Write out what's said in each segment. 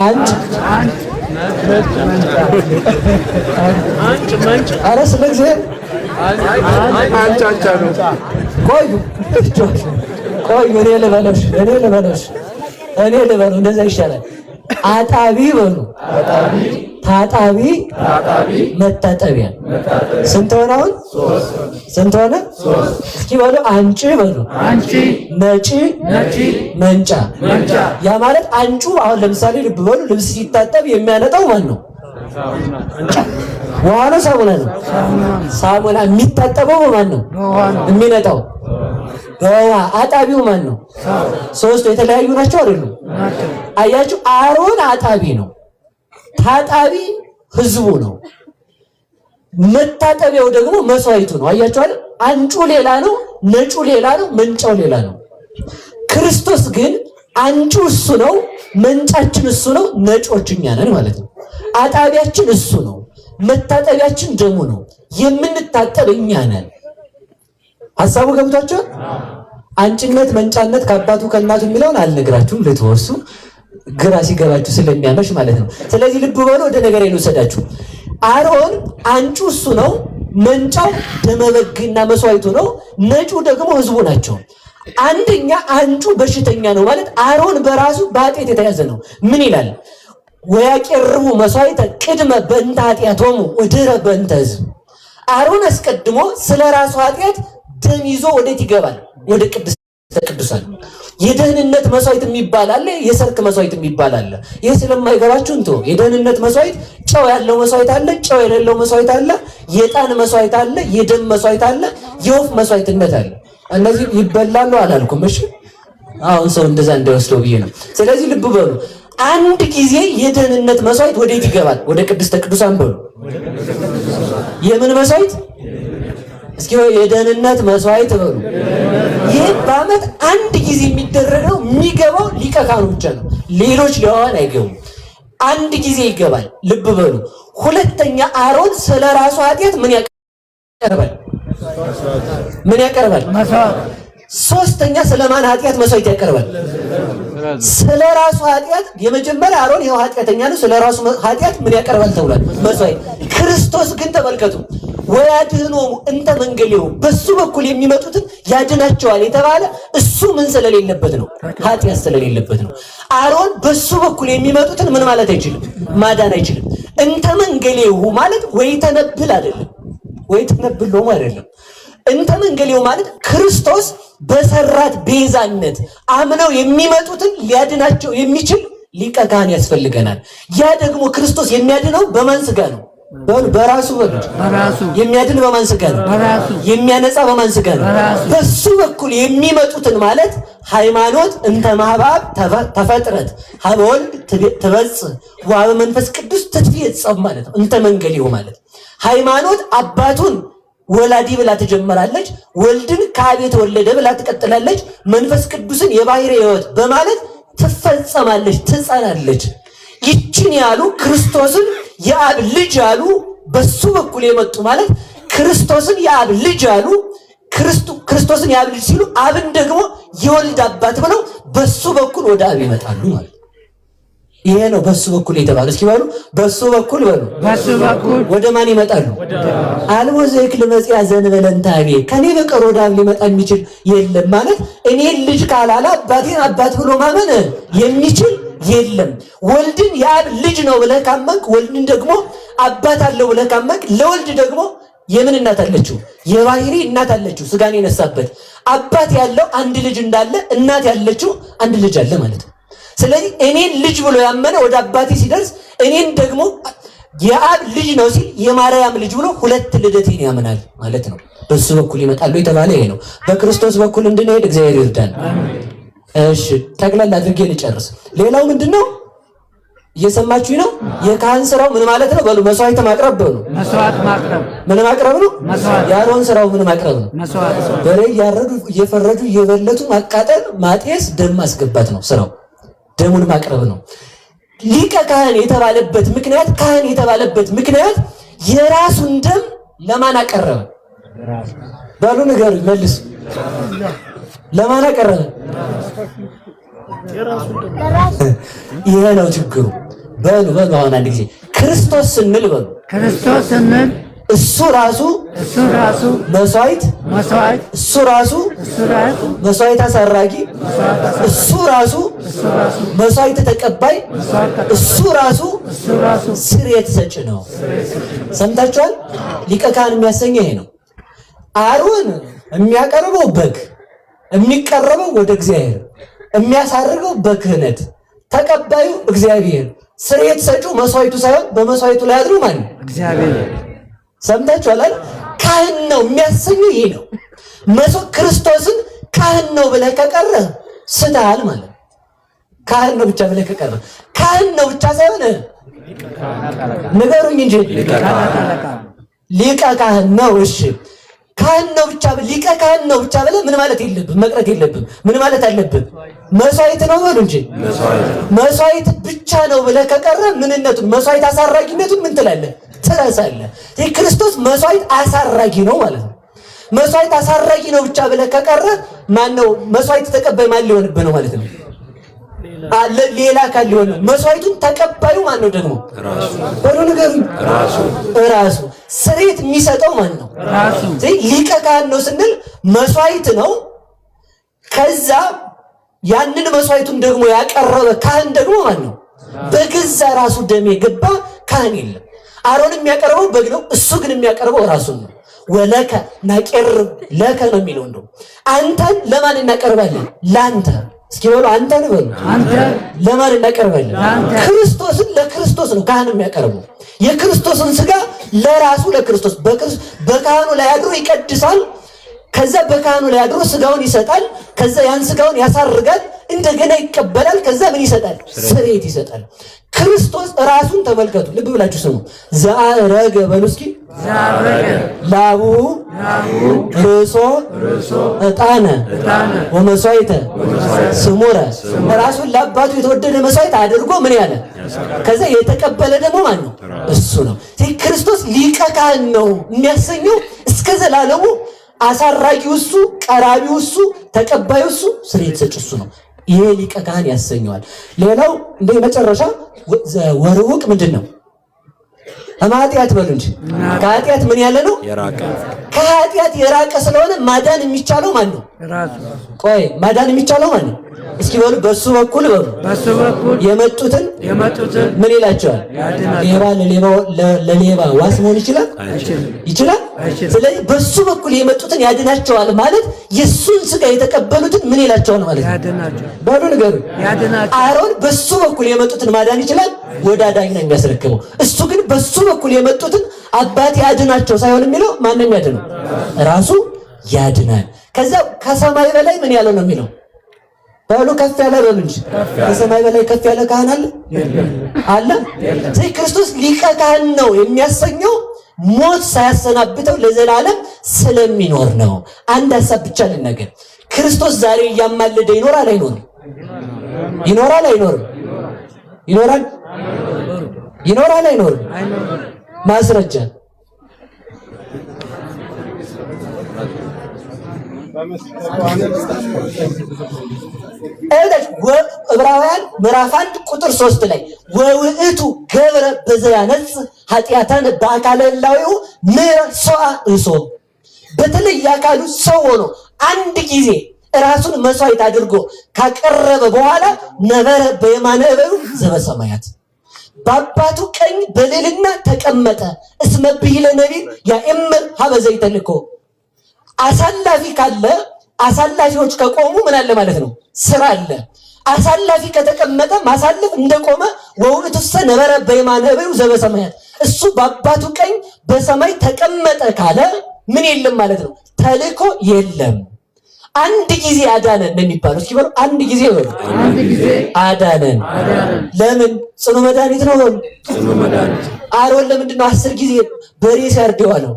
አንጭ ኧረ ስለ እግዚአብሔር አንጫጫ ነው። ቆዩ እኔ ልበለው እንደዛ ይሻላል። አጣቢ በሉ ታጣቢ መታጠቢያ ስንት ሆነ? አሁን ስንት ሆነ? እስኪ በሉ አንጭ በሉ ነጭ መንጫ። ያ ማለት አንጩ አሁን ለምሳሌ ልብ በሉ ልብስ ሲታጠብ የሚያነጣው ማን ነው? ውሃ ነው ሳሙና ነው? ሳሙና። የሚታጠበው ማን ነው? የሚነጣው በውሃ። አጣቢው ማን ነው? ሶስቱ የተለያዩ ናቸው አይደሉም? አያችሁ፣ አሮን አጣቢ ነው፣ ታጣቢ ህዝቡ ነው፣ መታጠቢያው ደግሞ መስዋዕቱ ነው። አያችሁ አይደል? አንጩ ሌላ ነው፣ ነጩ ሌላ ነው፣ መንጫው ሌላ ነው። ክርስቶስ ግን አንጩ እሱ ነው፣ መንጫችን እሱ ነው፣ ነጮች እኛ ነን ማለት ነው። አጣቢያችን እሱ ነው፣ መታጠቢያችን ደሙ ነው፣ የምንታጠብ እኛ ነን። ሐሳቡ ገብቷችሁ? አንጭነት መንጫነት ከአባቱ ከእናቱ የሚለውን አልነግራችሁም፣ ልትወርሱ ግራ ሲገባችሁ ስለሚያመሽ ማለት ነው። ስለዚህ ልብ በሉ፣ ወደ ነገር ልውሰዳችሁ። አሮን አንጩ እሱ ነው፣ መንጫው ደመበግና መስዋዕቱ ነው፣ ነጩ ደግሞ ህዝቡ ናቸው። አንደኛ አንጩ በሽተኛ ነው ማለት አሮን በራሱ በኃጢአት የተያዘ ነው። ምን ይላል? ወያቄርቡ መስዋዕተ ቅድመ በእንተ ኃጢአቶሙ ወድኅረ በእንተ ሕዝብ። አሮን አስቀድሞ ስለ ራሱ ኃጢአት ደም ይዞ ወዴት ይገባል? ወደ ቅድስተ ቅዱሳን። የደህንነት መስዋዕት የሚባል አለ፣ የሰርክ መስዋዕት የሚባል አለ። ይህ ስለማይገባችሁ እንቶ የደህንነት መስዋዕት ጨው ያለው መስዋዕት አለ፣ ጨው የሌለው መስዋዕት አለ፣ የዕጣን መስዋዕት አለ፣ የደም መስዋዕት አለ፣ የወፍ መስዋዕትነት አለ። እነዚህ ይበላሉ አላልኩም? እሺ፣ አሁን ሰው እንደዛ እንዳይወስደው ብዬ ነው። ስለዚህ ልብ በሉ፣ አንድ ጊዜ የደህንነት መስዋዕት ወዴት ይገባል? ወደ ቅድስተ ቅዱሳን በሉ። የምን መስዋዕት? እስኪ የደህንነት መስዋዕት በሉ። ይህ በዓመት አንድ ጊዜ የሚደረገው የሚገባው ሊቀ ካህኑ ብቻ ነው። ሌሎች ሌዋውያን አይገቡም። አንድ ጊዜ ይገባል። ልብ በሉ። ሁለተኛ አሮን ስለ ራሱ ኃጢአት ምን ያቀርባል? ምን ያቀርባል? ሶስተኛ ስለማን ኃጢአት መስዋዕት ያቀርባል? ስለ ራሱ ኃጢአት። የመጀመሪያ አሮን ይኸው ኃጢአተኛ ነው፣ ስለ ራሱ ኃጢአት ምን ያቀርባል ተብሏል? መስዋዕት። ክርስቶስ ግን ተመልከቱ፣ ወያድኅኖሙ እንተ መንገሌሁ፣ በሱ በኩል የሚመጡትን ያድናቸዋል የተባለ እሱ ምን ስለሌለበት ነው? ኃጢአት ስለሌለበት ነው። አሮን በሱ በኩል የሚመጡትን ምን ማለት አይችልም? ማዳን አይችልም። እንተ መንገሌሁ ማለት ወይ ተነብል አይደለም፣ ወይ ተነብሎም አይደለም። እንተ መንገሌሁ ማለት ክርስቶስ በሰራት ቤዛነት አምነው የሚመጡትን ሊያድናቸው የሚችል ሊቀ ካህን ያስፈልገናል። ያ ደግሞ ክርስቶስ የሚያድነው በማን ሥጋ ነው? በራሱ በግድ። የሚያድን በማን ሥጋ ነው? የሚያነጻ በማን ሥጋ ነው? በሱ በኩል የሚመጡትን ማለት ሃይማኖት እንተ ማህባብ ተፈጥረት ሀበ ወልድ ትበጽሕ ወሀበ መንፈስ ቅዱስ ትትፌጸም ማለት ነው። እንተ መንገሌሁ ማለት ሃይማኖት አባቱን ወላዲ ብላ ትጀምራለች፣ ወልድን ከአብ የተወለደ ብላ ትቀጥላለች፣ መንፈስ ቅዱስን የባሕርይ ሕይወት በማለት ትፈጸማለች፣ ትጸናለች። ይችን ያሉ ክርስቶስን የአብ ልጅ ያሉ በሱ በኩል የመጡ ማለት ክርስቶስን የአብ ልጅ ያሉ ክርስቶስን የአብ ልጅ ሲሉ አብን ደግሞ የወልድ አባት ብለው በሱ በኩል ወደ አብ ይመጣሉ ማለት። ይሄ ነው በሱ በኩል የተባለው። እስኪ በሉ በሱ በኩል በሉ። በሱ በኩል ወደ ማን ይመጣሉ? አልቦ ዘይክል መጽያ ዘእንበለ እንተ አቤ፣ ከኔ በቀር ወደ አብ ሊመጣ የሚችል የለም ማለት እኔን ልጅ ካላለ አባቴን አባት ብሎ ማመን የሚችል የለም። ወልድን የአብ ልጅ ነው ብለህ ካመንክ፣ ወልድን ደግሞ አባት አለው ብለህ ካመንክ፣ ለወልድ ደግሞ የምን እናት አለችው? የባሕርይ እናት አለችው፣ ስጋን የነሳበት። አባት ያለው አንድ ልጅ እንዳለ እናት ያለችው አንድ ልጅ አለ ማለት ነው። ስለዚህ እኔን ልጅ ብሎ ያመነ ወደ አባቴ ሲደርስ እኔን ደግሞ የአብ ልጅ ነው ሲል የማርያም ልጅ ብሎ ሁለት ልደቴን ያምናል ማለት ነው። በሱ በኩል ይመጣሉ የተባለ ይሄ ነው። በክርስቶስ በኩል እንድንሄድ እግዚአብሔር ይርዳን። እሺ፣ ጠቅላላ አድርጌ ልጨርስ። ሌላው ምንድነው? እየሰማችሁኝ ነው? የካህን ስራው ምን ማለት ነው? በሉ መስዋዕት ማቅረብ በሉ። መስዋዕት ማቅረብ ምን ማቅረብ ነው? የአሮን ስራው ምን ማቅረብ ነው? በሬ እያረዱ እየፈረዱ እየበለቱ ማቃጠል፣ ማጤስ፣ ደም ማስገባት ነው ስራው። ደሙን ማቅረብ ነው። ሊቀ ካህን የተባለበት ምክንያት ካህን የተባለበት ምክንያት የራሱን ደም ለማን አቀረበ? በሉ ንገሩ፣ መልስ። ለማን አቀረበ? ይሄ ነው ችግሩ። በሉ አሁን አንድ ጊዜ ክርስቶስ ስንል በሉ ክርስቶስ ስንል እሱ ራሱ መስዋዕት እሱ ራሱ መስዋዕት አሳራጊ እሱ ራሱ መስዋዕት ተቀባይ እሱ ራሱ ስርየት ሰጪ ነው። ሰምታችኋል? ሊቀ ካህን የሚያሰኘው ይሄ ነው። አሮን የሚያቀርበው በግ የሚቀርበው ወደ እግዚአብሔር የሚያሳርገው በክህነት ተቀባዩ እግዚአብሔር ስርየት ሰጪው መስዋዕቱ ሳይሆን በመስዋዕቱ ላይ አድሮ ማን እግዚአብሔር። ሰምታችኋል? ካህን ነው የሚያሰኘው ይሄ ነው። ክርስቶስን ካህን ነው ብለህ ከቀረህ ስተሃል ማለት ካህን ነው ብቻ ብለህ ከቀረህ ካህን ነው ብቻ ሳይሆን ንገሩኝ እንጂ ሊቀ ካህን ነው። እሺ ካህን ነው ብቻ ሊቀ ካህን ነው ብቻ ብለህ ምን ማለት የለብህም መቅረት የለብህም። ምን ማለት አለብህ? መስዋዕት ነው በሉ እንጂ መስዋዕት ብቻ ነው ብለህ ከቀረህ ምንነቱን መስዋዕት አሳራጊነቱን ምን ትላለህ? ትረሳለህ። ይህ ክርስቶስ መስዋዕት አሳራጊ ነው ማለት ነው። መስዋዕት አሳራጊ ነው ብቻ ብለህ ከቀረህ ማን ነው መስዋዕት ተቀባይ ማን ሊሆንብህ ነው ማለት ነው? ሌላ አካል ሊሆን ነው። መስዋዕቱን ተቀባዩ ማን ነው ደግሞ? ወደ ነገር ራሱ ስርየት የሚሰጠው ማን ነው? ሊቀ ካህን ነው ስንል መስዋዕት ነው። ከዛ ያንን መስዋዕቱን ደግሞ ያቀረበ ካህን ደግሞ ማን ነው? በገዛ ራሱ ደም የገባ ካህን የለም። አሮን የሚያቀርበው በግ ነው። እሱ ግን የሚያቀርበው ራሱን ነው። ወለከ ናቀርብ ለከ ነው የሚለው። እንደው አንተን ለማን እናቀርባለን? ላንተ። እስኪ በሉ አንተን በሉ። አንተ ለማን እናቀርባለን? ክርስቶስን ለክርስቶስ ነው ካህን የሚያቀርበው። የክርስቶስን ስጋ ለራሱ ለክርስቶስ በካህኑ ላይ አድሮ ይቀድሳል። ከዛ በካህኑ ላይ አድሮ ስጋውን ይሰጣል። ከዛ ያን ስጋውን ያሳርጋል። እንደገና ይቀበላል። ከዛ ምን ይሰጣል? ስርየት ይሰጣል። ክርስቶስ ራሱን ተመልከቱ። ልብ ብላችሁ ስሙ። ዘአረገ በሉ እስኪ ላቡ ርሶ ዕጣነ ወመስዋዕተ ስሙረ ራሱን ለአባቱ የተወደደ መስዋዕት አድርጎ ምን ያለ ከዛ የተቀበለ ደግሞ ማን ነው? እሱ ነው። ክርስቶስ ሊቀ ካህን ነው የሚያሰኘው እስከ ዘላለሙ። አሳራጊው እሱ፣ ቀራቢው እሱ፣ ተቀባዩ እሱ፣ ስርየት ሰጪው እሱ ነው። ይሄ ሊቀ ካህን ያሰኘዋል። ሌላው እንደ መጨረሻ ወርውቅ ምንድን ነው? ከኃጢአት በሉ እንጂ ከኃጢአት ምን ያለ ነው? ከኃጢአት የራቀ ስለሆነ ማዳን የሚቻለው ማን ነው? ቆይ ማዳን የሚቻለው ማን ነው? እስኪ በሉ በሱ በኩል በሉ የመጡትን ምን ይላቸዋል? ለሌባ ዋስ መሆን ይችላል? ስለዚህ በሱ በኩል የመጡትን ያድናቸዋል ማለት የሱን ስጋ የተቀበሉትን ምን ይላቸዋል ማለት ነው? በሉ ንገሩ። አሮን በሱ በኩል የመጡትን ማዳን ይችላል? ወደ አዳኝ ነው የሚያስረክበው። እሱ ግን በሱ በኩል የመጡትን አባቴ ያድናቸው ሳይሆን የሚለው ማንም ያድነው ራሱ ያድናል። ከዛ ከሰማይ በላይ ምን ያለው ነው የሚለው? በሉ ከፍ ያለ በሉ እንጂ ከሰማይ በላይ ከፍ ያለ ካህን አለ አለ? ስለዚህ ክርስቶስ ሊቀ ካህን ነው የሚያሰኘው ሞት ሳያሰናብተው ለዘላለም ስለሚኖር ነው። አንድ ሐሳብ ብቻ ልናገር። ክርስቶስ ዛሬ እያማለደ ይኖራል አይኖርም? ይኖራል አይኖርም? ይኖራል ይኖራል አይኖርም? ማስረጃ ዕብራውያን ምዕራፍ 1 ቁጥር 3 ላይ ወውእቱ ገብረ በዘያነጽ ኃጢአታን በአካለ ሕላዌሁ ምሶአ እሶ በተለይ አካሉ ሰው ሆኖ አንድ ጊዜ ራሱን መስዋዕት አድርጎ ካቀረበ በኋላ ነበረ በየማነ እበዩ ዘበሰማያት በአባቱ ቀኝ በልዕልና ተቀመጠ። እስመ ብሂለ ነቢይ ያእምር ሀበ ዘይተልኮ አሳላፊ ካለ አሳላፊዎች ከቆሙ ምን አለ ማለት ነው? ስራ አለ። አሳላፊ ከተቀመጠ ማሳለፍ እንደቆመ ወውእቱሰ ነበረ በየማነ እበዩ ዘበሰማያት እሱ በአባቱ ቀኝ በሰማይ ተቀመጠ ካለ ምን የለም ማለት ነው? ተልኮ የለም። አንድ ጊዜ አዳነን ነው የሚባለው። እስኪ በሉ አንድ ጊዜ በሉ። አንድ ጊዜ አዳነን። ለምን? ጽኑ መድኃኒት ነው በሉ። ጽኑ መድኃኒት። አሮን ለምንድን ነው 10 ጊዜ በሬ ሲያርድ የዋለው?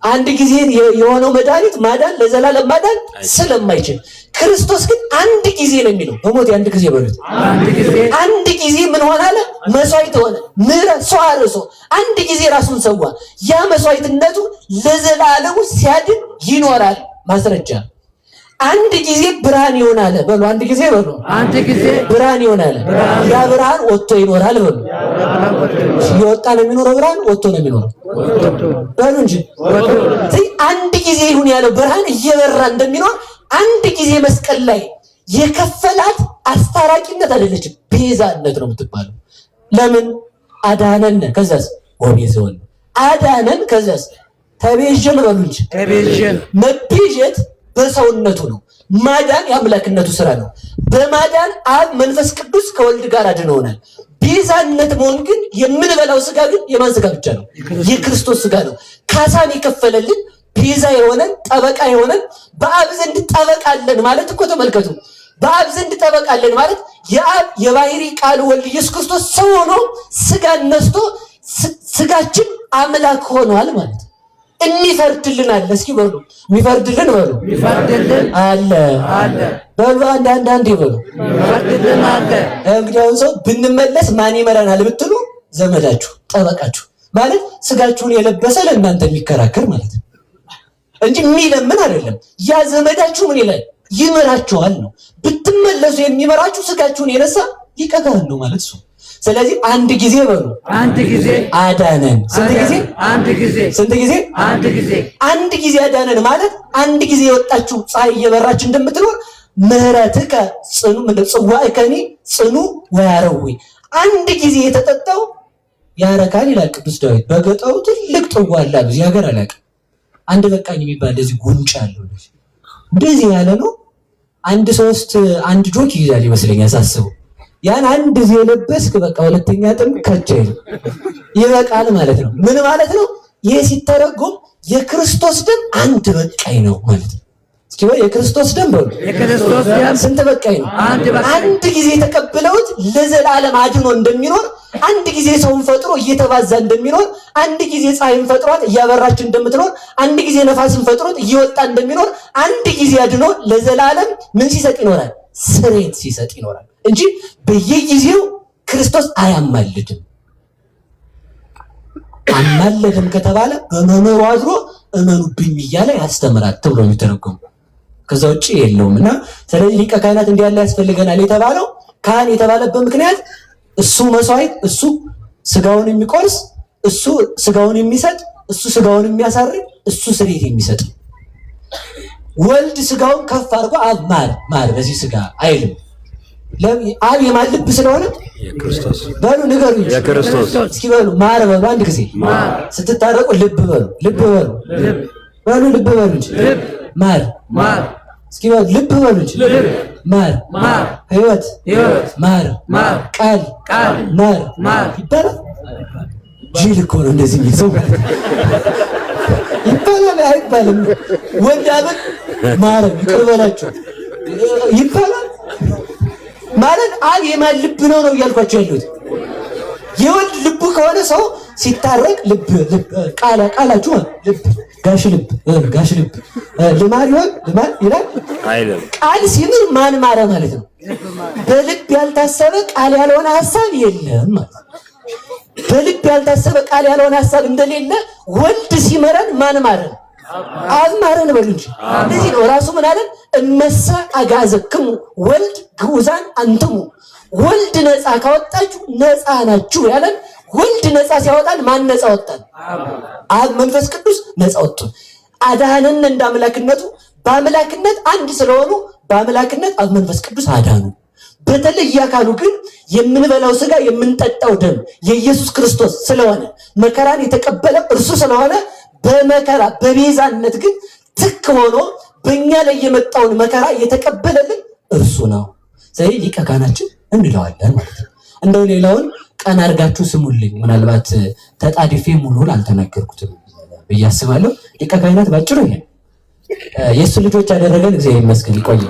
አንድ ጊዜ የሆነው መድኃኒት ማዳን ለዘላለም ማዳን ስለማይችል፣ ክርስቶስ ግን አንድ ጊዜ ነው የሚለው። በሞት አንድ ጊዜ በሉት። አንድ ጊዜ ምን ሆነ አለ? መስዋዕት ሆነ። ሰው አርሶ አንድ ጊዜ ራሱን ሰዋ። ያ መስዋዕትነቱ ለዘላለሙ ሲያድን ይኖራል። ማስረጃ አንድ ጊዜ ብርሃን ይሆናል በሉ። አንድ ጊዜ በሉ። አንድ ጊዜ ብርሃን ይሆናል። ያ ብርሃን ወጥቶ ይኖራል በሉ። ይወጣ ነው የሚኖረው ብርሃን ወጥቶ ነው የሚኖረው በሉ እንጂ። አንድ ጊዜ ይሁን ያለው ብርሃን እየበራ እንደሚኖር አንድ ጊዜ መስቀል ላይ የከፈላት አስታራቂነት አይደለችም፣ ቤዛነት ነው የምትባለው። ለምን አዳነን፣ ከዛስ ወቤዘወን አዳነን፣ ከዛስ ተቤዠን በሉ እንጂ። ተቤዠን መቤዠት በሰውነቱ ነው። ማዳን የአምላክነቱ ስራ ነው። በማዳን አብ መንፈስ ቅዱስ ከወልድ ጋር አድነውናል። ቤዛነት መሆን ግን የምንበላው ስጋ ግን የማን ስጋ ብቻ ነው? የክርስቶስ ስጋ ነው። ካሳን የከፈለልን ቤዛ የሆነን ጠበቃ የሆነን በአብ ዘንድ ጠበቃለን ማለት እኮ ተመልከቱ። በአብ ዘንድ ጠበቃለን ማለት የአብ የባህሪ ቃል ወልድ ኢየሱስ ክርስቶስ ሰው ሆኖ ስጋን ነስቶ ስጋችን አምላክ ሆኗል ማለት ነው። የሚፈርድልን አለ። እስኪ በሉ የሚፈርድልን በሉ። ይፈርድልን አለ አለ በሉ። አንዳንድ ይበሉ ይፈርድልን አለ። እንግዲህ አሁን ሰው ብንመለስ ማን ይመራናል ብትሉ ዘመዳችሁ ጠበቃችሁ ማለት ስጋችሁን የለበሰ ለእናንተ የሚከራከር ማለት ነው እንጂ የሚለምን አይደለም። ያ ዘመዳችሁ ምን ይላል? ይመራችኋል ነው። ብትመለሱ የሚመራችሁ ስጋችሁን የነሳ ሊቀ ካህን ነው ማለት ነው። ስለዚህ አንድ ጊዜ በሉ አንድ ጊዜ አዳነን። ስንት ጊዜ? አንድ ጊዜ። ስንት ጊዜ? አንድ ጊዜ። አንድ ጊዜ አዳነን ማለት አንድ ጊዜ የወጣችሁ ፀሐይ እየበራች እንደምትኖር ምሕረትከ ጽኑ ጽዋዕከኒ ጽኑ ወያረዊ አንድ ጊዜ የተጠጣው ያረካል ይላል ቅዱስ ዳዊት። በገጠሩ ትልቅ ጽዋ አለ እዚህ ሀገር አላውቅም። አንድ በቃኝ የሚባል እንደዚህ ጉንጭ አለው እንደዚህ ያለ ነው። አንድ ጆክ ይይዛል ይመስለኛል ሳስበው። ያን አንድ ጊዜ የለበስክ በቃ ሁለተኛ ጥም ከቻይ ይበቃል ማለት ነው። ምን ማለት ነው? ይሄ ሲተረጎም የክርስቶስ ደም አንድ በቃኝ ነው ማለት ነው። እስኪ ወይ የክርስቶስ ደም በሉ። የክርስቶስ ደም ስንት በቃኝ ነው? አንድ ጊዜ ተቀብለውት ለዘላለም አድኖ እንደሚኖር አንድ ጊዜ ሰውን ፈጥሮ እየተባዛ እንደሚኖር አንድ ጊዜ ፀሐይን ፈጥሯት እያበራች እንደምትኖር አንድ ጊዜ ነፋስን ፈጥሮት እየወጣ እንደሚኖር አንድ ጊዜ አድኖ ለዘላለም ምን ሲሰጥ ይኖራል? ስሬት ሲሰጥ ይኖራል እንጂ በየጊዜው ክርስቶስ አያማልድም። አማልድም ከተባለ በመኖሩ አድሮ እመኑብኝ እያለ ያስተምራል ተብሎ የሚተረጎም ከዛ ውጪ የለውም። እና ስለዚህ ሊቀ ካህናት እንዲህ ያለ ያስፈልገናል የተባለው ካህን የተባለበት ምክንያት እሱ መስዋዕት፣ እሱ ስጋውን የሚቆርስ፣ እሱ ስጋውን የሚሰጥ፣ እሱ ስጋውን የሚያሳርግ፣ እሱ ስሬት የሚሰጥ። ወልድ ስጋውን ከፍ አድርጎ አብ ማር በዚህ ስጋ አይልም። አብ የማን ልብ ስለሆነ የክርስቶስ በሉ ንገሩ። የክርስቶስ እስኪ በሉ ማር በሉ አንድ ጊዜ ስትታረቁ ልብ በሉ ልብ በሉ በሉ ልብ በሉ እንጂ ማር እስኪ በሉ ልብ በሉ እንጂ ማር ሕይወት ማር ቃል ማር ይባላል። ጅል እኮ ነው እንደዚህ የሚል ሰው ይባላል አይባልም? ወልድ አብን ማረም ይቅር በላቸው ይባላል ማለት አብ የማን ልብ ነው እያልኳቸው ያሉት። የወልድ ልቡ ከሆነ ሰው ሲታረቅ ልብ ቃላችሁ ልብ ጋሽ ልብ ልማድ ይሆን ልማድ ይላል አይደለም። ቃል ሲምር ማን ማረ ማለት ነው። በልብ ያልታሰበ ቃል ያልሆነ ሐሳብ የለም ማለት ነው። በልብ ያልታሰበ ቃል ያልሆነ ሐሳብ እንደሌለ ወልድ ሲመረን ማን ማረን? አብ ማረን በሉ እንጂ። እንደዚህ ነው ራሱ ምን አለን? እመሰ አጋዘክሙ ወልድ ግዑዛን አንትሙ። ወልድ ነፃ ካወጣችሁ ነፃ ናችሁ ያለን ወልድ ነፃ ሲያወጣን ማን ነፃ ወጣን? አብ መንፈስ ቅዱስ ነፃ ወጡን። አዳነን እንደ አምላክነቱ በአምላክነት አንድ ስለሆኑ በአምላክነት አብ መንፈስ ቅዱስ አዳኑ። በተለየ አካሉ ግን የምንበላው ስጋ የምንጠጣው ደም የኢየሱስ ክርስቶስ ስለሆነ መከራን የተቀበለ እርሱ ስለሆነ በመከራ በቤዛነት ግን ትክ ሆኖ በእኛ ላይ የመጣውን መከራ የተቀበለልን እርሱ ነው። ስለዚህ ሊቀ ካህናችን እንለዋለን ማለት ነው። እንደው ሌላውን ቀን አድርጋችሁ ስሙልኝ። ምናልባት ተጣድፌ ሙሉን አልተናገርኩትም ብዬ አስባለሁ። ሊቀ ካህናት ባጭሩ ይሄ የእሱ ልጆች ያደረገን እግዚአብሔር ይመስገን። ይቆይ።